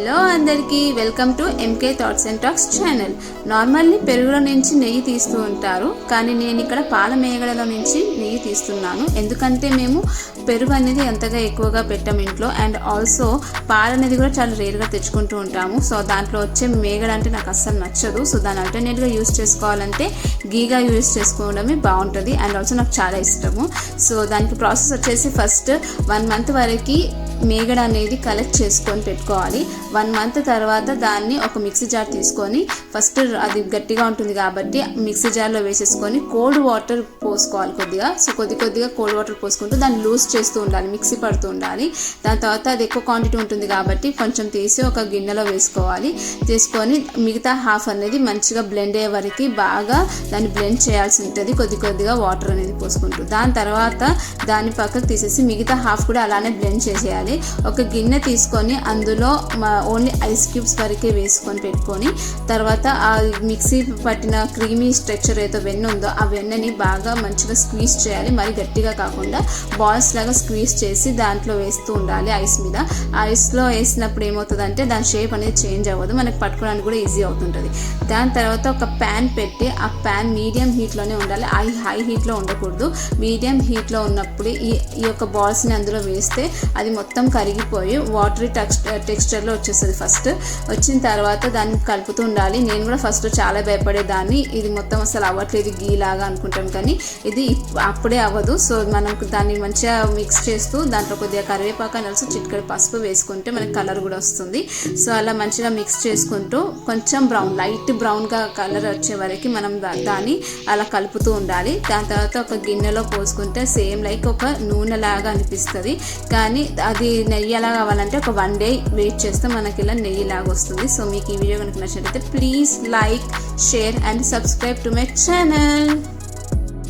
Hello అందరికీ welcome to MK thoughts and talks channel. Normally పెరుగులో నుంచి నెయ్యి తీస్తూ ఉంటారు, కానీ నేను ఇక్కడ పాల మేగడలో నుంచి నెయ్యి తీస్తున్నాను. ఎందుకంటే మేము పెరుగు అనేది అంతగా ఎక్కువగా పెట్టాము ఇంట్లో, అండ్ ఆల్సో పాలు అనేది కూడా చాలా రేర్గా తెచ్చుకుంటూ ఉంటాము. సో దాంట్లో వచ్చే మేగడ అంటే నాకు అస్సలు నచ్చదు. సో దాన్ని ఆల్టర్నేట్గా యూస్ చేసుకోవాలంటే గీగా యూస్ చేసుకోవడమే బాగుంటుంది, అండ్ ఆల్సో నాకు చాలా ఇష్టము. సో దానికి ప్రాసెస్ వచ్చేసి ఫస్ట్ 1 month వరకు మేగడ అనేది కలెక్ట్ చేసుకొని పెట్టుకోవాలి. 1 month తర్వాత దాన్ని ఒక మిక్సీ జార్ తీసుకొని ఫస్ట్ అది గట్టిగా ఉంటుంది కాబట్టి మిక్సీ జార్లో వేసేసుకొని కోల్డ్ వాటర్ పోసుకోవాలి కొద్దిగా. సో కొద్దిగా కోల్డ్ వాటర్ పోసుకుంటూ దాన్ని లూజ్ చేస్తూ ఉండాలి, మిక్సీ పడుతూ ఉండాలి. దాని తర్వాత అది ఎక్కువ క్వాంటిటీ ఉంటుంది కాబట్టి కొంచెం తీసి ఒక గిన్నెలో వేసుకోవాలి. తీసుకొని మిగతా హాఫ్ అనేది మంచిగా బ్లెండ్ అయ్యే వరకు బాగా దాన్ని బ్లెండ్ చేయాల్సి ఉంటుంది, కొద్దిగా వాటర్ అనేది పోసుకుంటూ. దాని తర్వాత దాన్ని పక్కకు తీసేసి మిగతా హాఫ్ కూడా అలానే బ్లెండ్ చేసేయాలి. ఒక గిన్నె తీసుకొని అందులో ఓన్లీ ఐస్ క్యూబ్స్ వరకే వేసుకొని పెట్టుకొని తర్వాత ఆ మిక్సీ పట్టిన క్రీమీ స్ట్రక్చర్ ఏదో వెన్న ఉందో ఆ వెన్నని బాగా మంచిగా స్క్వీజ్ చేయాలి. మరి గట్టిగా కాకుండా బాల్స్ లాగా స్క్వీజ్ చేసి దాంట్లో వేస్తూ ఉండాలి ఐస్ మీద. ఐస్లో వేసినప్పుడు ఏమవుతుందంటే దాని షేప్ అనేది చేంజ్ అవ్వదు, మనకి పట్టుకోవడానికి కూడా ఈజీ అవుతుంటుంది. దాని తర్వాత ఒక ప్యాన్ పెట్టి ఆ ప్యాన్ మీడియం హీట్లోనే ఉండాలి, హై హీట్లో ఉండకూడదు. మీడియం హీట్లో ఉన్నప్పుడు ఈ యొక్క బాల్స్ని అందులో వేస్తే అది మొత్తం కరిగిపోయి వాటరీ టెక్స్చర్లో వచ్చేస్తుంది. ఫస్ట్ వచ్చిన తర్వాత దాన్ని కలుపుతూ ఉండాలి. నేను కూడా ఫస్ట్ చాలా భయపడేదాన్ని, ఇది మొత్తం అసలు అవ్వట్లేదు గీ లాగా అనుకుంటాం, కానీ ఇది అప్పుడే అవ్వదు. సో మనం దాన్ని మంచిగా మిక్స్ చేస్తూ దాంట్లో కొద్దిగా కరివేపాకు నలుసు చిటికెడు పసుపు వేసుకుంటే మనకి కలర్ కూడా వస్తుంది. సో అలా మంచిగా మిక్స్ చేసుకుంటూ కొంచెం లైట్ బ్రౌన్గా కలర్ వచ్చే వరకు మనం దాన్ని అలా కలుపుతూ ఉండాలి. దాని తర్వాత ఒక గిన్నెలో పోసుకుంటే సేమ్ లైక్ ఒక నూనె లాగా అనిపిస్తుంది, కానీ అది నెయ్యి ఎలా కావాలంటే ఒక 1 day వెయిట్ చేస్తే మనకి ఇలా నెయ్యి లాగా వస్తుంది. సో మీకు ఈ వీడియో కనుక నచ్చినట్లయితే please like, share and subscribe to my channel.